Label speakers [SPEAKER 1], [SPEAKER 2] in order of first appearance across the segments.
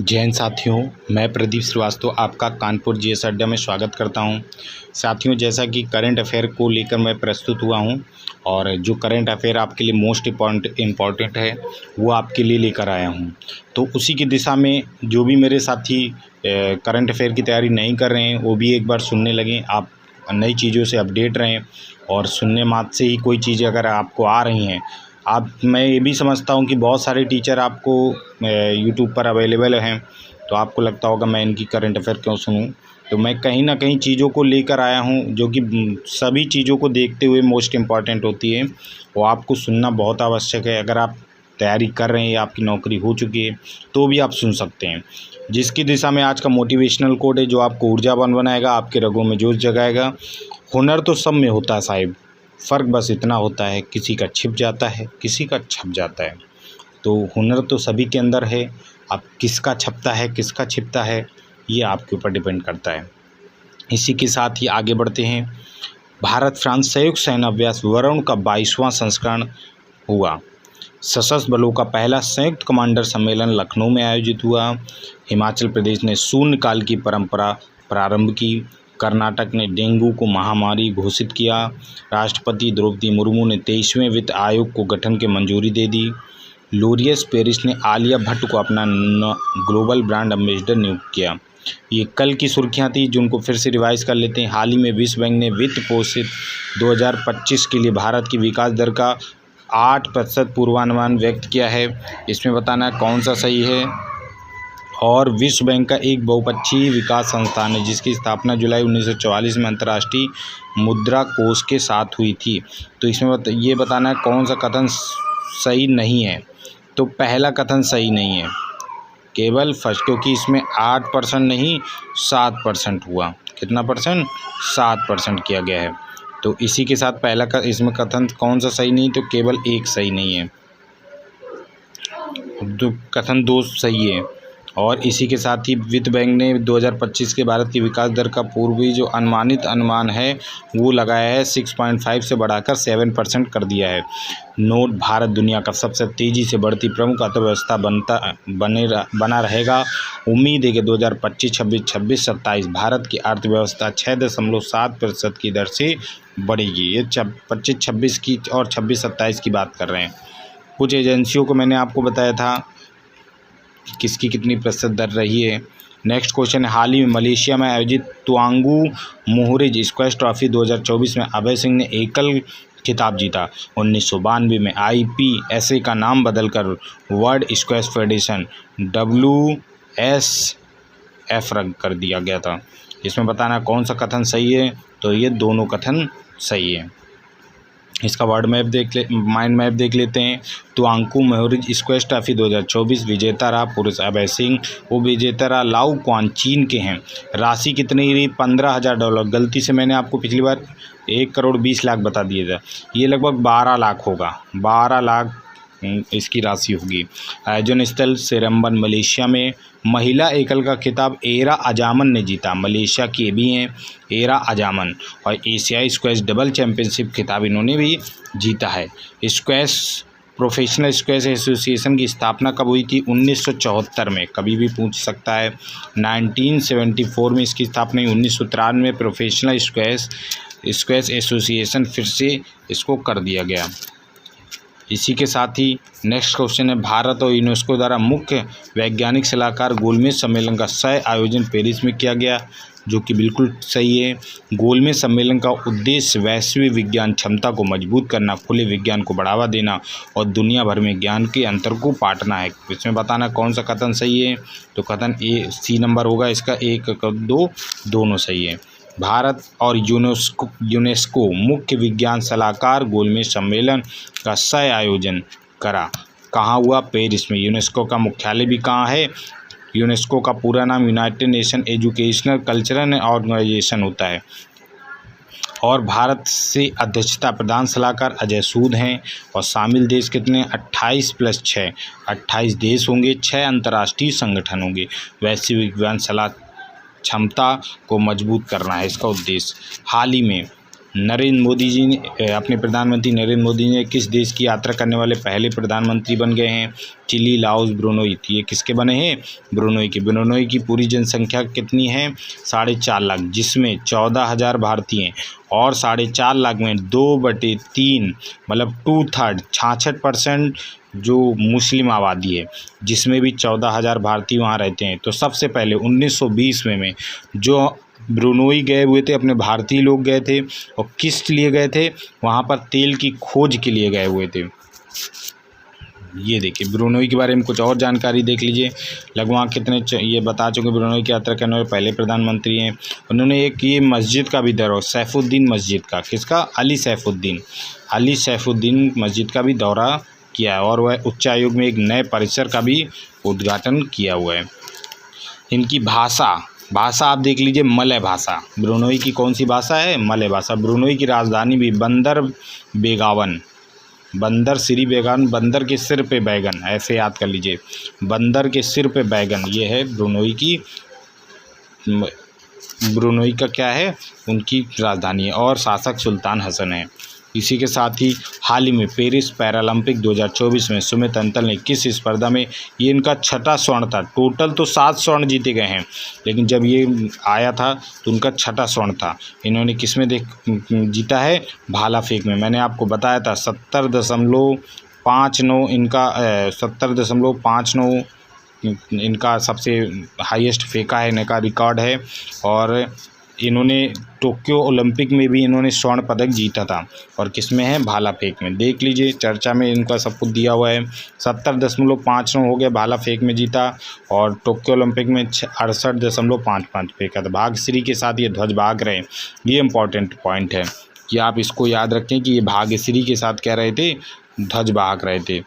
[SPEAKER 1] जय हिंद साथियों, मैं प्रदीप श्रीवास्तव आपका कानपुर जीएस अड्डा में स्वागत करता हूं। साथियों, जैसा कि करंट अफेयर को लेकर मैं प्रस्तुत हुआ हूं और जो करंट अफेयर आपके लिए मोस्ट इम्पॉर्टेंट है वो आपके लिए लेकर आया हूं। तो उसी की दिशा में जो भी मेरे साथी करंट अफेयर की तैयारी नहीं कर रहे हैं वो भी एक बार सुनने लगें। आप नई चीज़ों से अपडेट रहें और सुनने मात्र से ही कोई चीज़ें अगर आपको आ रही हैं, मैं ये भी समझता हूँ कि बहुत सारे टीचर आपको यूट्यूब पर अवेलेबल हैं, तो आपको लगता होगा मैं इनकी करंट अफेयर क्यों सुनूं। तो मैं कहीं ना कहीं चीज़ों को लेकर आया हूं जो कि सभी चीज़ों को देखते हुए मोस्ट इम्पॉर्टेंट होती है, वो आपको सुनना बहुत आवश्यक है। अगर आप तैयारी कर रहे हैं या आपकी नौकरी हो चुकी है तो भी आप सुन सकते हैं। जिसकी दिशा में आज का मोटिवेशनल कोड है जो आपको ऊर्जावान बनाएगा, आपके रगों में जोश जगाएगा। हुनर तो सब में होता है साहिब, फ़र्क बस इतना होता है किसी का छिप जाता है, किसी का छप जाता है। तो हुनर तो सभी के अंदर है, अब किसका छपता है किसका छिपता है ये आपके ऊपर डिपेंड करता है। इसी के साथ ही आगे बढ़ते हैं। भारत फ्रांस संयुक्त सैन्य अभ्यास वरुण का 22वां संस्करण हुआ। सशस्त्र बलों का पहला संयुक्त कमांडर सम्मेलन लखनऊ में आयोजित हुआ। हिमाचल प्रदेश ने शून्यकाल की परंपरा प्रारंभ की। कर्नाटक ने डेंगू को महामारी घोषित किया। राष्ट्रपति द्रौपदी मुर्मू ने 23वें वित्त आयोग को गठन की मंजूरी दे दी। लोरियस पेरिस ने आलिया भट्ट को अपना ग्लोबल ब्रांड एम्बेसडर नियुक्त किया। ये कल की सुर्खियां थी जिनको फिर से रिवाइज कर लेते हैं। हाल ही में विश्व बैंक ने वित्त पोषित 2025 के लिए भारत की विकास दर का 8% पूर्वानुमान व्यक्त किया है। इसमें बताना कौन सा सही है। और विश्व बैंक का एक बहुपक्षीय विकास संस्थान है जिसकी स्थापना जुलाई 1944 में अंतर्राष्ट्रीय मुद्रा कोष के साथ हुई थी। तो इसमें ये बताना है कौन सा कथन सही नहीं है। तो पहला कथन सही नहीं है, केवल फर्स्ट, क्योंकि इसमें 8% नहीं 7% हुआ। कितना परसेंट? 7% किया गया है। तो इसी के साथ पहला इसमें कथन कौन सा सही नहीं, तो केवल एक सही नहीं है, तो कथन 2 सही है। और इसी के साथ ही वित्त बैंक ने 2025 के भारत की विकास दर का पूर्वी जो अनुमानित अनुमान है वो लगाया है 6.5 से बढ़ाकर 7% कर दिया है। नोट, भारत दुनिया का सबसे तेज़ी से बढ़ती प्रमुख अर्थव्यवस्था बना रहेगा। उम्मीद है कि 2025, 26, 27 भारत की अर्थव्यवस्था 6.7% की दर से बढ़ेगी। ये 25, 26 की और 26, 27 की बात कर रहे हैं। कुछ एजेंसियों को मैंने आपको बताया था किसकी कितनी प्रतिशत दर रही है। नेक्स्ट क्वेश्चन है, हाल ही में मलेशिया में आयोजित तुआंगू मोहरिज स्क्वैश ट्रॉफी 2024 में अभय सिंह ने एकल खिताब जीता। 1992 में IPSA का नाम बदलकर वर्ल्ड स्क्वैश फेडरेशन WSF रख कर दिया गया था। इसमें बताना कौन सा कथन सही है, तो ये दोनों कथन सही है। इसका माइंड मैप देख लेते हैं। तुआंगू मोहरिज स्क्वैश ट्रॉफी 2024 विजेता रहा पुरुष अभय सिंह, वो विजेता रहा लाओ क्वान, चीन के हैं। राशि कितनी रही? $15,000। गलती से मैंने आपको पिछली बार 1,20,00,000 बता दिया था, ये लगभग 12 लाख होगा। 12 लाख इसकी राशि होगी। आयोजन स्थल सेरम्बन मलेशिया में। महिला एकल का खिताब एरा अजामन ने जीता। मलेशिया के भी हैं एरा अजामन। और एशियाई स्क्वैश डबल चैंपियनशिप खिताब इन्होंने भी जीता है। स्क्वैश प्रोफेशनल स्क्वैश एसोसिएशन की स्थापना कब हुई थी? 1974 में, कभी भी पूछ सकता है। 1974 में इसकी स्थापना हुई। 1993 में प्रोफेशनल स्क्वैश एसोसिएशन फिर से इसको कर दिया गया। इसी के साथ ही नेक्स्ट क्वेश्चन है, भारत और यूनेस्को द्वारा मुख्य वैज्ञानिक सलाहकार गोलमेज सम्मेलन का आयोजन पेरिस में किया गया, जो कि बिल्कुल सही है। गोलमेज सम्मेलन का उद्देश्य वैश्विक विज्ञान क्षमता को मजबूत करना, खुले विज्ञान को बढ़ावा देना और दुनिया भर में ज्ञान के अंतर को पाटना है। इसमें बताना कौन सा कथन सही है, तो कथन C नंबर होगा इसका। 1, 2 दोनों सही है। भारत और यूनेस्को मुख्य विज्ञान सलाहकार गोलमेज सम्मेलन का आयोजन करा। कहाँ हुआ? पेरिस में। यूनेस्को का मुख्यालय भी कहाँ है? यूनेस्को का पूरा नाम United Nation Educational Cultural Organisation होता है। और भारत से अध्यक्षता प्रधान सलाहकार अजय सूद हैं। और शामिल देश कितने? 28 + 6 28 देश होंगे। 6 अंतर्राष्ट्रीय संगठन होंगे। वैश्विक विज्ञान सलाह क्षमता को मजबूत करना है इसका उद्देश्य। हाल ही में नरेंद्र मोदी जी ने अपने प्रधानमंत्री नरेंद्र मोदी ने किस देश की यात्रा करने वाले पहले प्रधानमंत्री बन गए हैं? Chile, Laos, Brunei. ये किसके बने हैं? ब्रुनोई के। ब्रुनोई की पूरी जनसंख्या कितनी है? 4.5 लाख, जिसमें 14,000 भारतीय हैं और 4.5 लाख में 2/3 मतलब 2/3 66% जो मुस्लिम आबादी है, जिसमें भी 14,000 भारतीय वहाँ रहते हैं। तो सबसे पहले 1920 में जो ब्रुनोई गए हुए थे, अपने भारतीय लोग गए थे और किस लिए गए थे? वहाँ पर तेल की खोज के लिए गए हुए थे। ये देखिए ब्रुनोई के बारे में कुछ और जानकारी देख लीजिए। लगभग कितने ये बता चुके ब्रुनोई की यात्रा करने वाले पहले प्रधानमंत्री हैं। उन्होंने एक ये मस्जिद का भी दौरा, सैफुद्दीन मस्जिद का, किसका? अली सैफुद्दीन मस्जिद का भी दौरा किया है और वह उच्चायोग में एक नए परिसर का भी उद्घाटन किया हुआ है। इनकी भाषा आप देख लीजिए, मलय भाषा। ब्रुनोई की कौन सी भाषा है? मलय भाषा। ब्रुनोई की राजधानी भी बंदर बेगावन, बंदर श्री बेगान, बंदर के सिर पे बैगन, ऐसे याद कर लीजिए, बंदर के सिर पे बैगन, ये है ब्रुनोई का क्या है? उनकी राजधानी है और शासक सुल्तान हसन है। इसी के साथ ही हाल ही में पेरिस पैरालंपिक 2024 में सुमित अंतल ने किस स्पर्धा में, ये इनका 6ठा स्वर्ण था। टोटल तो 7 स्वर्ण जीते गए हैं, लेकिन जब ये आया था तो उनका 6ठा स्वर्ण था। इन्होंने किस में जीता है? भाला फेंक में। मैंने आपको बताया था 70.59 इनका 70.59 इनका सबसे हाईएस्ट फेंका है, इनका रिकॉर्ड है। और इन्होंने टोक्यो ओलंपिक में भी इन्होंने स्वर्ण पदक जीता था और किस में है? भाला फेंक में। देख लीजिए चर्चा में इनका सब कुछ दिया हुआ है। 70.59 हो गया, भाला फेंक में जीता और टोक्यो ओलंपिक में 68.55 फेंका था। भाग्यश्री के साथ ये ध्वज भाग रहे, ये इंपॉर्टेंट पॉइंट है कि आप इसको याद रखें कि ये भाग्यश्री के साथ क्या रहे थे? ध्वज भाग रहे थे।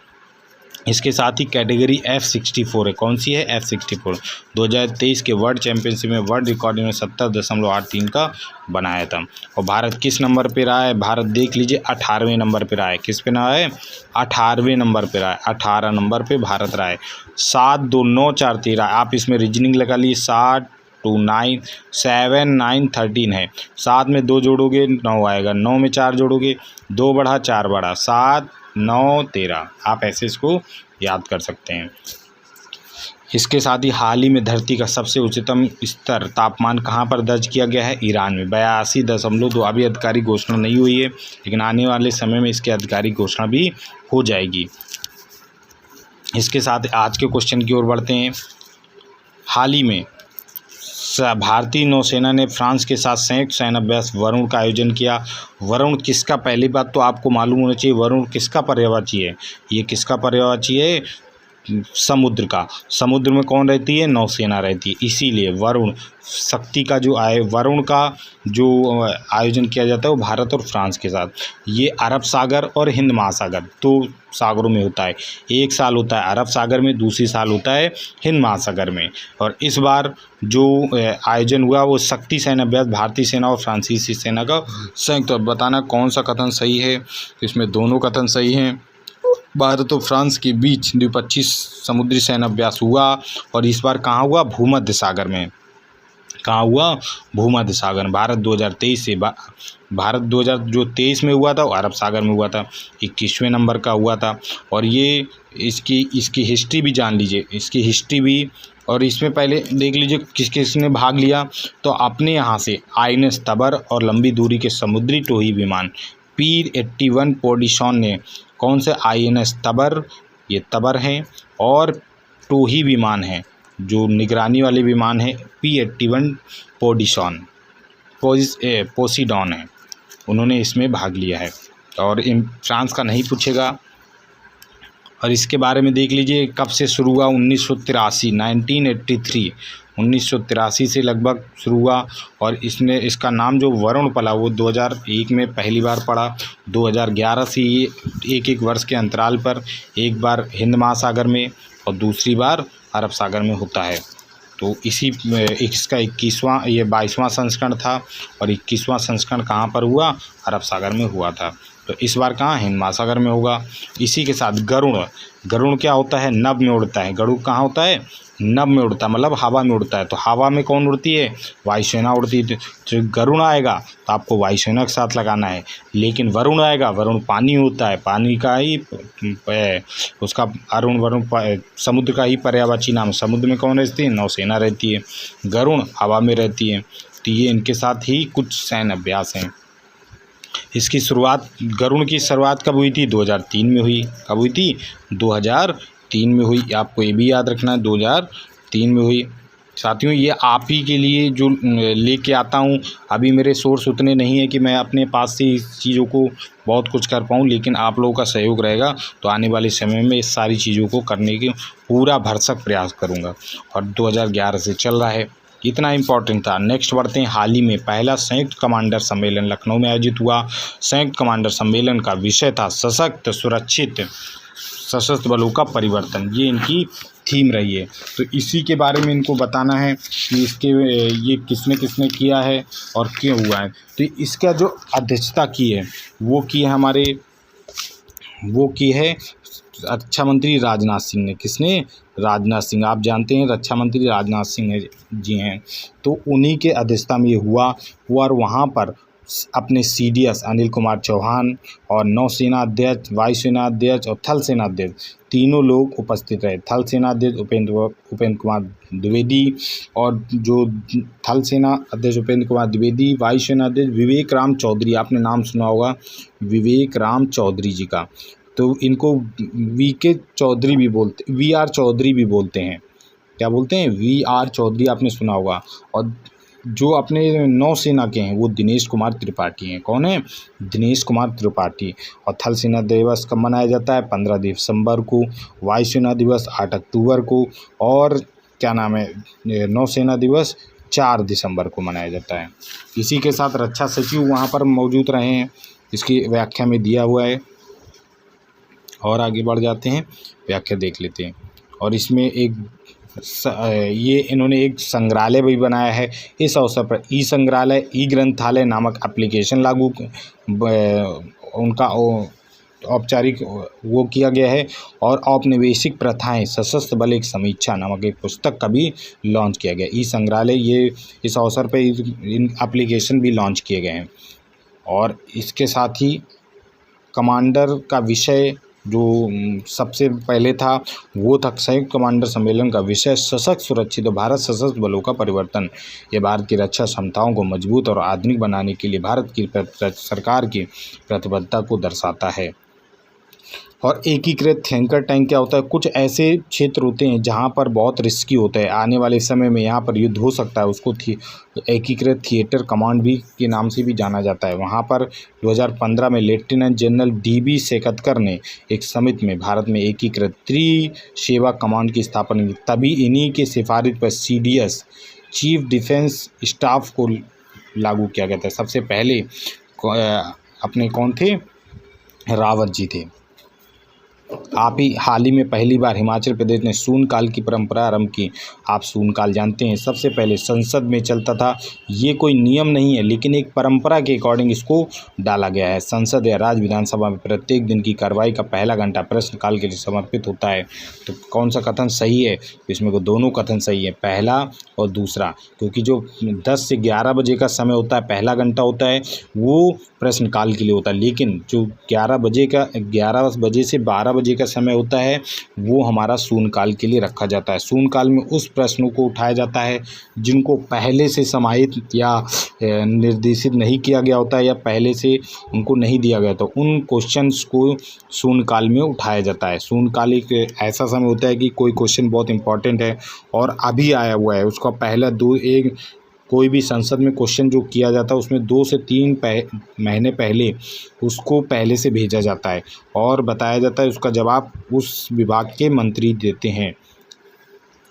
[SPEAKER 1] इसके साथ ही कैटेगरी F64 है। कौन सी है? F64। 2023 के वर्ल्ड चैंपियनशिप में वर्ल्ड रिकॉर्ड इन्होंने 70.83 का बनाया था। और भारत किस नंबर पे रहा है? भारत देख लीजिए 18वें नंबर पे रहा है। किस पे रहा है? 18वें नंबर पे रहा है। 18 नंबर पे भारत रहा है। 7, 2, 9, 4, 13। आप इसमें रीजनिंग लगा लीजिए। 7, 2, 9, 7, 9, 13 है। 7 में 2 जोड़ोगे 9 आएगा, 9 में 4 जोड़ोगे 2 बढ़ा 4 बढ़ा 7, 9, 13। आप ऐसे इसको याद कर सकते हैं। इसके साथ ही हाल ही में धरती का सबसे उच्चतम स्तर तापमान कहाँ पर दर्ज किया गया है? ईरान में 82.2। अभी आधिकारिक घोषणा नहीं हुई है, लेकिन आने वाले समय में इसकी आधिकारिक घोषणा भी हो जाएगी। इसके साथ आज के क्वेश्चन की ओर बढ़ते हैं। हाल ही में भारतीय नौसेना ने फ्रांस के साथ संयुक्त सैन्य अभ्यास वरुण का आयोजन किया। वरुण किसका? पहली बात तो आपको मालूम होना चाहिए वरुण किसका पर्यायवाची है। ये किसका पर्यायवाची है? समुद्र का। समुद्र में कौन रहती है? नौसेना रहती है। इसीलिए वरुण शक्ति का वरुण का जो आयोजन किया जाता है वो भारत और फ्रांस के साथ। ये अरब सागर और हिंद महासागर 2 सागरों में होता है। एक साल होता है अरब सागर में, दूसरी साल होता है हिंद महासागर में। और इस बार जो आयोजन हुआ वो शक्ति सैन्य अभ्यास भारतीय सेना और फ्रांसीसी सेना का संयुक्त। बताना कौन सा कथन सही है? इसमें दोनों कथन सही हैं। भारत और फ्रांस के बीच द्विपक्षीय समुद्री सैन्य अभ्यास हुआ और इस बार कहाँ हुआ? भूमध्य सागर में। कहाँ हुआ? भूमध्य सागर। भारत 2023 में हुआ था और अरब सागर में हुआ था। 21वें नंबर का हुआ था। और ये इसकी हिस्ट्री भी जान लीजिए, इसकी हिस्ट्री भी। और इसमें पहले देख लीजिए किस किसने भाग लिया। तो अपने यहाँ से INS तबर और लंबी दूरी के समुद्री टोही विमान P-81 पोडिशॉन ने कौन से INS तबर, ये तबर हैं, और टोही विमान हैं जो निगरानी वाले विमान हैं P-81 पोसीडॉन है, उन्होंने इसमें भाग लिया है। और फ्रांस का नहीं पूछेगा। और इसके बारे में देख लीजिए कब से शुरू हुआ? 1983 से लगभग शुरू हुआ। और इसका नाम जो वरुण पला वो 2001 में पहली बार पड़ा। 2011 से ये एक वर्ष के अंतराल पर एक बार हिंद महासागर में और दूसरी बार अरब सागर में होता है। तो इसका 22वां संस्करण था और 21वां संस्करण कहाँ पर हुआ? अरब सागर में हुआ था। तो इस बार कहाँ हिंद महासागर में होगा। इसी के साथ गरुड़, गरुड़ क्या होता है, नभ में उड़ता है। गरुड़ कहाँ होता है, नभ में उड़ता है, मतलब हवा में उड़ता है। तो हवा में कौन उड़ती है, वायुसेना उड़ती है। तो गरुड़ आएगा तो आपको वायुसेना के साथ लगाना है। लेकिन वरुण आएगा, वरुण पानी होता है, पानी का ही उसका वरुण समुद्र का ही पर्यायवाची नाम। समुद्र में कौन रहती है, नौसेना रहती है। गरुड़ हवा में रहती है। तो ये इनके साथ ही कुछ सैन्य अभ्यास हैं। इसकी शुरुआत, गरुड़ की शुरुआत कब हुई थी, 2003 में हुई। कब हुई थी, 2003 में हुई। आपको ये भी याद रखना है, 2003 में हुई। साथियों, ये आप ही के लिए जो लेके आता हूँ, अभी मेरे सोर्स उतने नहीं है कि मैं अपने पास से इस चीज़ों को बहुत कुछ कर पाऊँ, लेकिन आप लोगों का सहयोग रहेगा तो आने वाले समय में इस सारी चीज़ों को करने की पूरा भरसक प्रयास करूँगा। और 2011 से चल रहा है, इतना इम्पोर्टेंट था। नेक्स्ट बढ़ते हैं। हाल ही में पहला संयुक्त कमांडर सम्मेलन लखनऊ में आयोजित हुआ। संयुक्त कमांडर सम्मेलन का विषय था सशक्त सुरक्षित सशस्त्र बलों का परिवर्तन। ये इनकी थीम रही है। तो इसी के बारे में इनको बताना है कि इसके ये किसने किसने किया है और क्यों हुआ है। तो इसका जो अध्यक्षता की है वो की है रक्षा मंत्री राजनाथ सिंह ने। किसने, राजनाथ सिंह। आप जानते हैं रक्षा मंत्री राजनाथ सिंह जी हैं। तो उन्हीं के अध्यक्षता में ये हुआ और वहाँ पर अपने CDS अनिल कुमार चौहान और नौसेना अध्यक्ष, वायुसेना अध्यक्ष और थल सेना अध्यक्ष तीनों लोग उपस्थित रहे। थल सेना अध्यक्ष उपेंद्र कुमार द्विवेदी और जो थल सेना अध्यक्ष उपेंद्र कुमार द्विवेदी, वायुसेना अध्यक्ष विवेक राम चौधरी, आपने नाम सुना होगा विवेक राम चौधरी जी का। तो इनको VK चौधरी भी बोलते, VR चौधरी भी बोलते हैं। क्या बोलते हैं, VR चौधरी, आपने सुना होगा। और जो अपने नौसेना के हैं वो दिनेश कुमार त्रिपाठी हैं। कौन है, दिनेश कुमार त्रिपाठी। और थल सेना दिवस कब मनाया जाता है, 15 दिसंबर को। वायुसेना दिवस 8 अक्टूबर को। और क्या नाम है, नौसेना दिवस 4 दिसंबर को मनाया जाता है। इसी के साथ रक्षा सचिव वहाँ पर मौजूद रहे हैं, इसकी व्याख्या में दिया हुआ है। और आगे बढ़ जाते हैं, व्याख्या देख लेते हैं। और इसमें ये इन्होंने एक संग्रहालय भी बनाया है। इस अवसर पर ई-संग्रहालय, ई-ग्रंथालय नामक एप्लीकेशन लागू उनका औपचारिक वो किया गया है। और औपनिवेशिक प्रथाएं सशस्त्र बल एक समीक्षा नामक एक पुस्तक का भी लॉन्च किया गया। ई-संग्रहालय, ये इस अवसर पर इन एप्लीकेशन भी लॉन्च किए गए हैं। और इसके साथ ही कमांडर का विषय जो सबसे पहले था वो था संयुक्त कमांडर सम्मेलन का विषय सशक्त सुरक्षित भारत सशस्त्र बलों का परिवर्तन। ये भारत की रक्षा क्षमताओं को मजबूत और आधुनिक बनाने के लिए भारत की सरकार की प्रतिबद्धता को दर्शाता है। और एकीकृत थिंकर टैंक क्या होता है, कुछ ऐसे क्षेत्र होते हैं जहां पर बहुत रिस्की होता है, आने वाले समय में यहाँ पर युद्ध हो सकता है, उसको एकीकृत थिएटर कमांड भी के नाम से भी जाना जाता है। वहाँ पर 2015 में लेफ्टिनेंट जनरल DB सेकतकर ने एक समिति में भारत में एकीकृत त्रिसेवा कमांड की स्थापना की। तभी इन्हीं के सिफारिश पर CDS चीफ डिफेंस स्टाफ को लागू किया गया था। सबसे पहले अपने कौन थे, रावत जी थे। आप ही हाल ही में पहली बार हिमाचल प्रदेश ने शून्यकाल की परंपरा आरंभ की। आप शून्यकाल जानते हैं, सबसे पहले संसद में चलता था। ये कोई नियम नहीं है, लेकिन एक परंपरा के अकॉर्डिंग इसको डाला गया है। संसद या राज्य विधानसभा में प्रत्येक दिन की कार्रवाई का पहला घंटा प्रश्नकाल के लिए समर्पित होता है। तो कौन सा कथन सही है, इसमें को दोनों कथन सही है, पहला और दूसरा। क्योंकि जो 10 से 11 बजे का समय होता है, पहला घंटा होता है, वो प्रश्नकाल के लिए होता है। लेकिन जो 11 बजे से 12 बजे का समय होता है वो हमारा शून्यकाल के लिए रखा जाता है। शून्यकाल में उस प्रश्नों को उठाया जाता है जिनको पहले से समाहित या निर्देशित नहीं किया गया होता है या पहले से उनको नहीं दिया गया, तो उन क्वेश्चंस को शून्यकाल में उठाया जाता है। शून्यकाल एक ऐसा समय होता है कि कोई क्वेश्चन बहुत इंपॉर्टेंट है और अभी आया हुआ है, उसका पहला कोई भी संसद में क्वेश्चन जो किया जाता है उसमें 2 से 3 महीने पहले उसको पहले से भेजा जाता है और बताया जाता है, उसका जवाब उस विभाग के मंत्री देते हैं।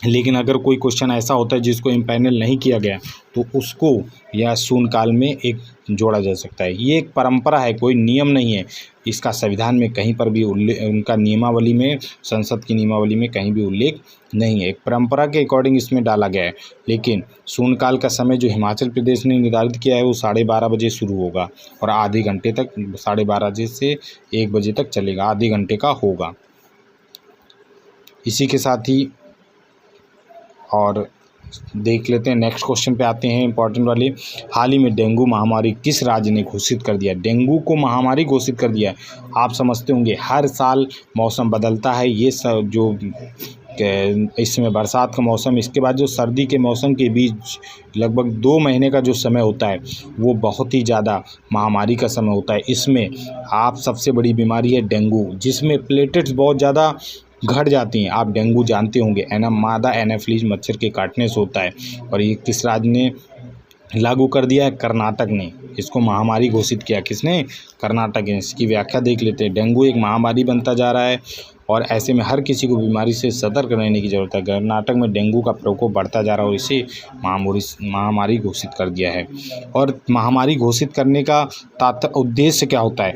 [SPEAKER 1] लेकिन अगर कोई क्वेश्चन ऐसा होता है जिसको इम्पैनल नहीं किया गया तो उसको या शून्यकाल में एक जोड़ा जा सकता है। ये एक परंपरा है, कोई नियम नहीं है। इसका संविधान में कहीं पर भी उनका नियमावली में, संसद की नियमावली में कहीं भी उल्लेख नहीं है। एक परंपरा के अकॉर्डिंग इसमें डाला गया है। लेकिन शून्यकाल का समय जो हिमाचल प्रदेश ने निर्धारित किया है वो 12:30 बजे शुरू होगा और आधे घंटे तक, 12:30 बजे से 1 बजे तक चलेगा, आधे घंटे का होगा। इसी के साथ ही और देख लेते हैं, नेक्स्ट क्वेश्चन पे आते हैं, इंपॉर्टेंट वाले। हाल ही में डेंगू महामारी किस राज्य ने घोषित कर दिया? डेंगू को महामारी घोषित कर दिया है। आप समझते होंगे हर साल मौसम बदलता है, ये सब जो इस समय बरसात का मौसम, इसके बाद जो सर्दी के मौसम के बीच लगभग 2 महीने का जो समय होता है वो बहुत ही ज़्यादा महामारी का समय होता है। इसमें आप सबसे बड़ी बीमारी है डेंगू, जिसमें प्लेटलेट्स बहुत ज़्यादा घट जाती हैं। आप डेंगू जानते होंगे, मादा एनाफिलीज मच्छर के काटने से होता है। और ये किस राज्य ने लागू कर दिया है? कर्नाटक ने इसको महामारी घोषित किया। किसने? कर्नाटक ने। इसकी व्याख्या देख लेते हैं। डेंगू एक महामारी बनता जा रहा है और ऐसे में हर किसी को बीमारी से सतर्क रहने की ज़रूरत है। कर्नाटक में डेंगू का प्रकोप बढ़ता जा रहा है और इसे महामारी घोषित कर दिया है। और महामारी घोषित करने का उद्देश्य क्या होता है?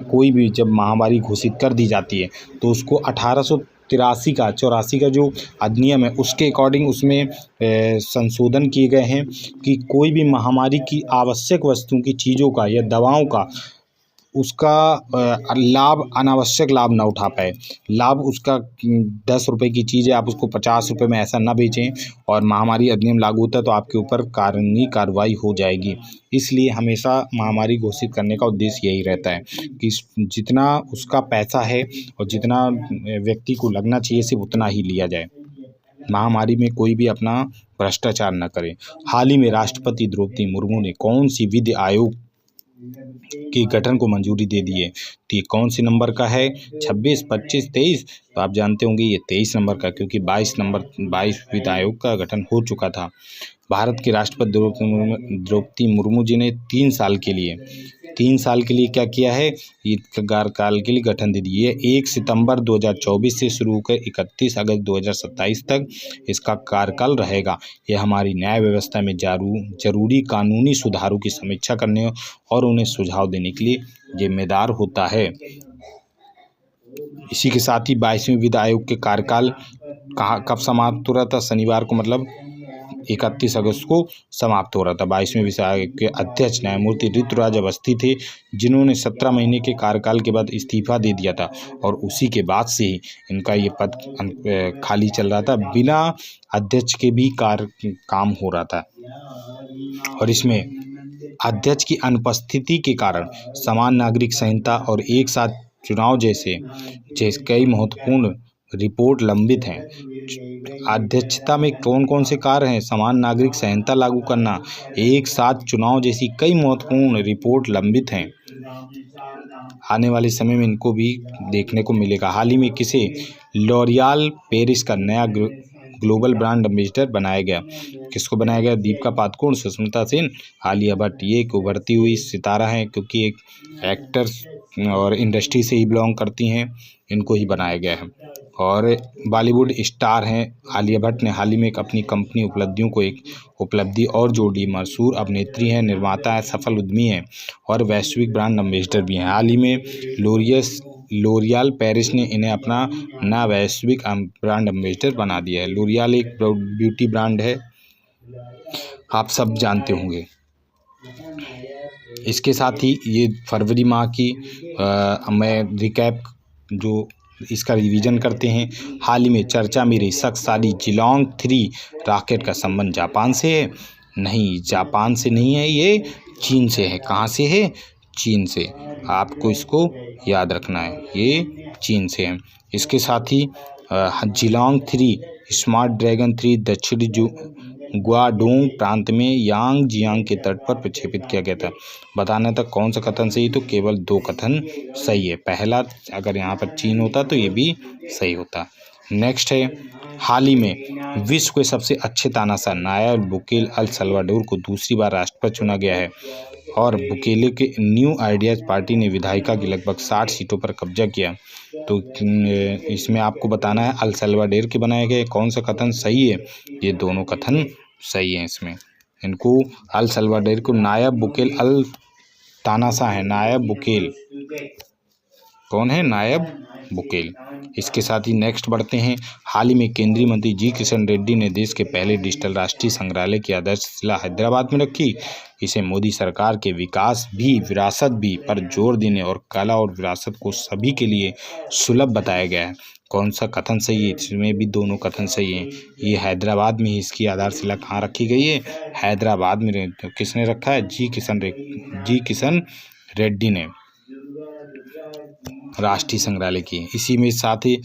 [SPEAKER 1] कोई भी जब महामारी घोषित कर दी जाती है तो उसको 1883 का जो अधिनियम है उसके अकॉर्डिंग उसमें संशोधन किए गए हैं कि कोई भी महामारी की आवश्यक वस्तुओं की चीज़ों का या दवाओं का उसका लाभ, अनावश्यक लाभ ना उठा पाए। लाभ उसका 10 रुपये की चीज़ है, आप उसको 50 रुपये में ऐसा ना बेचें। और महामारी अधिनियम लागू होता है तो आपके ऊपर कानूनी कार्रवाई हो जाएगी। इसलिए हमेशा महामारी घोषित करने का उद्देश्य यही रहता है कि जितना उसका पैसा है और जितना व्यक्ति को लगना चाहिए सिर्फ उतना ही लिया जाए। महामारी में कोई भी अपना भ्रष्टाचार न करे। हाल ही में राष्ट्रपति द्रौपदी मुर्मू ने कौन सी विधि आयोग के गठन को मंजूरी दे दी है? तो ये कौन सी नंबर का है? 26, 25, 23? तो आप जानते होंगे ये 23 नंबर का, क्योंकि 22 वित्त आयोग का गठन हो चुका था। भारत के राष्ट्रपति द्रौपदी मुर्मू जी ने 3 साल के लिए क्या किया है? ये कार्यकाल के लिए गठन दे दिए। 1 सितंबर 2024 से शुरू होकर 31 अगस्त 2027 तक इसका कार्यकाल रहेगा। यह हमारी न्याय व्यवस्था में जरूरी कानूनी सुधारों की समीक्षा करने और उन्हें सुझाव देने के लिए जिम्मेदार होता है। इसी के साथ ही 22वें वित्त आयोग के कार्यकाल कब समाप्त हो रहा था? शनिवार को, मतलब 31 अगस्त को समाप्त हो रहा था। 22वें वित्त आयोग के अध्यक्ष न्यायमूर्ति ऋतुराज अवस्थी थे, जिन्होंने 17 महीने के कार्यकाल के बाद इस्तीफा दे दिया था और उसी के बाद से ही इनका ये पद खाली चल रहा था। बिना अध्यक्ष के भी काम हो रहा था और इसमें अध्यक्ष की अनुपस्थिति के कारण समान नागरिक संहिता और एक साथ चुनाव जैसे कई महत्वपूर्ण रिपोर्ट लंबित हैं। अध्यक्षता में कौन कौन से कार्य हैं? समान नागरिक संहिता लागू करना, एक साथ चुनाव जैसी कई महत्वपूर्ण रिपोर्ट लंबित हैं। आने वाले समय में इनको भी देखने को मिलेगा। हाल ही में किसे लॉरियल पेरिस का नया ग्लोबल ब्रांड एम्बेसडर बनाया गया? किसको बनाया गया? दीपिका पादुकोण, सुष्मिता सेन, आलिया भट्ट। ये एक उभरती हुई सितारा हैं क्योंकि एक एक्टर्स और इंडस्ट्री से ही बिलोंग करती हैं, इनको ही बनाया गया है। और बॉलीवुड स्टार हैं आलिया भट्ट ने हाल ही में अपनी कंपनी उपलब्धियों को एक उपलब्धि और जोड़ी। मशहूर अभिनेत्री हैं, निर्माता हैं, सफल उद्यमी हैं और वैश्विक ब्रांड एम्बेसडर भी हैं। हाल ही में लॉरियल पेरिस ने इन्हें अपना नया वैश्विक ब्रांड एम्बेसडर बना दिया है। लॉरियल एक ब्यूटी ब्रांड है, आप सब जानते होंगे। इसके साथ ही ये फरवरी माह की मैं रिकैप जो इसका रिवीजन करते हैं। हाल ही में चर्चा में रही शक्तिशाली जिलोंग 3 रॉकेट का संबंध जापान से है? नहीं, जापान से नहीं है, ये चीन से है। कहाँ से है? चीन से। आपको इसको याद रखना है, ये चीन से है। इसके साथ ही जिलोंग 3 स्मार्ट ड्रैगन 3 दक्षिणी ग्वाडोंग प्रांत में यांगजियांग के तट पर प्रक्षेपित किया गया था। बताना था कौन सा कथन सही? तो केवल 2 कथन सही है। पहला, अगर यहाँ पर चीन होता तो ये भी सही होता। नेक्स्ट है, हाल ही में विश्व के सबसे अच्छे तानाशाह नायब बुकेल अल सल्वाडोर को दूसरी बार राष्ट्रपति चुना गया है। और बुकेले के न्यू आइडियाज़ पार्टी ने विधायिका की लगभग 60 सीटों पर कब्जा किया। तो इसमें आपको बताना है अल सल्वाडोर के बनाए गए कौन सा कथन सही है। ये दोनों कथन सही हैं। इसमें इनको अल सल्वाडोर को नायब बुकेल अल तानासा है। नायब बुकेल कौन है? नायब बुकेल। इसके साथ ही नेक्स्ट बढ़ते हैं। हाल ही में केंद्रीय मंत्री जी किशन रेड्डी ने देश के पहले डिजिटल राष्ट्रीय संग्रहालय की आधारशिला हैदराबाद में रखी। इसे मोदी सरकार के विकास भी विरासत भी पर जोर देने और कला और विरासत को सभी के लिए सुलभ बताया गया है। कौन सा कथन सही है? इसमें भी दोनों कथन सही हैं। ये हैदराबाद में इसकी आधारशिला कहाँ रखी गई है? हैदराबाद में। किसने रखा है? जी किशन रेड्डी ने राष्ट्रीय संग्रहालय की। इसी में साथ ही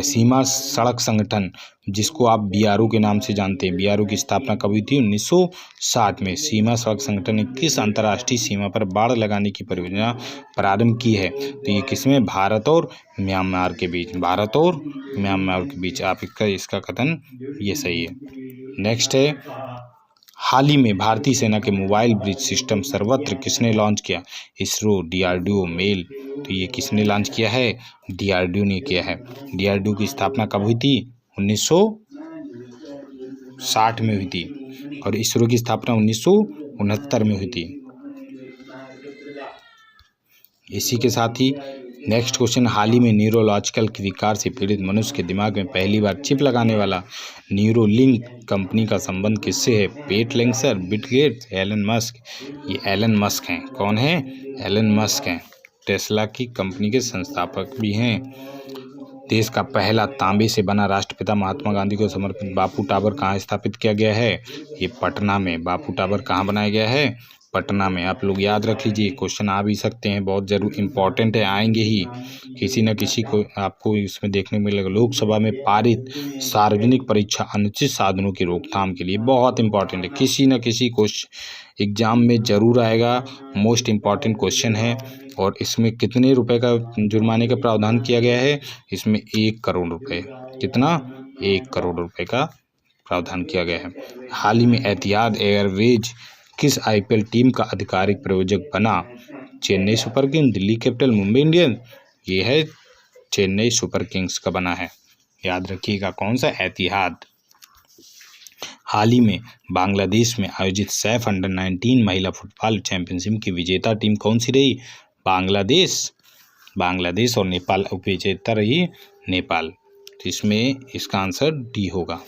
[SPEAKER 1] सीमा सड़क संगठन, जिसको आप बीआरओ के नाम से जानते हैं, बीआरओ की स्थापना कब हुई थी? 1960 में। सीमा सड़क संगठन ने किस अंतर्राष्ट्रीय सीमा पर बाड़ लगाने की परियोजना प्रारंभ की है? तो ये किसमें? भारत और म्यांमार के बीच। भारत और म्यांमार के बीच। आप इसका कथन ये सही है। नेक्स्ट है, हाल ही में भारतीय सेना के मोबाइल ब्रिज सिस्टम सर्वत्र किसने लॉन्च किया? इसरो, डीआरडीओ, मेल। तो ये किसने लॉन्च किया है? डीआरडीओ ने किया है। डीआरडीओ की स्थापना कब हुई थी? 1960 में हुई थी और इसरो की स्थापना 1969 में हुई थी। इसी के साथ ही नेक्स्ट क्वेश्चन, हाल ही में न्यूरोलॉजिकल विकार से पीड़ित मनुष्य के दिमाग में पहली बार चिप लगाने वाला न्यूरोलिंक कंपनी का संबंध किससे है? पेट लेंसर, बिल गेट्स, एलन मस्क। ये एलन मस्क हैं। कौन है? एलन मस्क हैं। टेस्ला की कंपनी के संस्थापक भी हैं। देश का पहला तांबे से बना राष्ट्रपिता महात्मा गांधी को समर्पित बापू टावर कहाँ स्थापित किया गया है? ये पटना में। बापू टावर कहाँ बनाया गया है? पटना में। आप लोग याद रख लीजिए, क्वेश्चन आ भी सकते हैं, बहुत जरूर इंपॉर्टेंट है, आएंगे ही किसी न किसी को आपको इसमें देखने को मिलेगा। लोकसभा में पारित सार्वजनिक परीक्षा अनुचित साधनों की रोकथाम के लिए बहुत इंपॉर्टेंट है, किसी न किसी क्वेश्चन एग्जाम में जरूर आएगा। मोस्ट इम्पॉर्टेंट क्वेश्चन है। और इसमें कितने रुपए का जुर्माने का प्रावधान किया गया है? इसमें 1 करोड़ रुपए। कितना? 1 करोड़ रुपए का प्रावधान किया गया है। हाल ही में एतिहाद एयरवेज किस आईपीएल टीम का आधिकारिक प्रायोजक बना? Chennai super Kings, Delhi capital, Mumbai Indians. ये है चेन्नई सुपर किंग्स का बना है। याद रखिएगा कौन सा? एतिहाद। हाल ही में बांग्लादेश में आयोजित सैफ अंडर 19 महिला फुटबॉल चैंपियनशिप की विजेता टीम कौन सी रही? बांग्लादेश और नेपाल उपविजेता रही नेपाल। तो इसमें इसका आंसर डी होगा।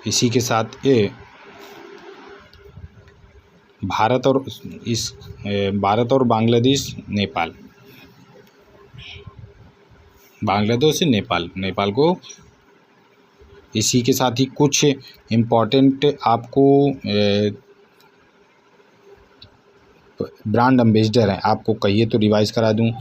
[SPEAKER 1] इसी के साथ ये भारत और बांग्लादेश, नेपाल, बांग्लादेश से नेपाल को। इसी के साथ ही कुछ इम्पोर्टेंट आपको ब्रांड एम्बेसडर हैं, आपको कहिए तो रिवाइज करा दूं।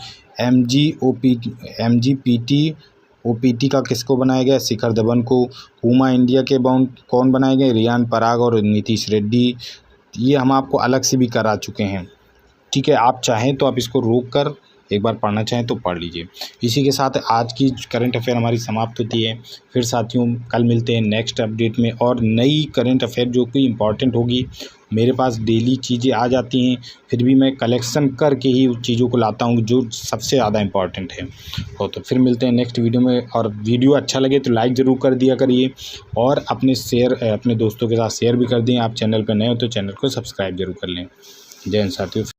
[SPEAKER 1] MGPT का किसको बनाया गया? शिखर धवन को। पूमा इंडिया के बाउंड कौन बनाए गए? रियान पराग और नीतीश रेड्डी। ये हम आपको अलग से भी करा चुके हैं, ठीक है। आप चाहें तो आप इसको रोक कर एक बार पढ़ना चाहें तो पढ़ लीजिए। इसी के साथ आज की करंट अफेयर हमारी समाप्त होती है। फिर साथियों कल मिलते हैं नेक्स्ट अपडेट में और नई करंट अफेयर जो कि इम्पॉर्टेंट होगी। मेरे पास डेली चीज़ें आ जाती हैं, फिर भी मैं कलेक्शन करके ही उस चीज़ों को लाता हूँ जो सबसे ज़्यादा इम्पॉर्टेंट है। तो फिर मिलते हैं नेक्स्ट वीडियो में। और वीडियो अच्छा लगे तो लाइक ज़रूर कर दिया करिए और अपने दोस्तों के साथ शेयर भी कर दें। आप चैनल पर नए हो तो चैनल को सब्सक्राइब जरूर कर लें। जय हिंद साथियों।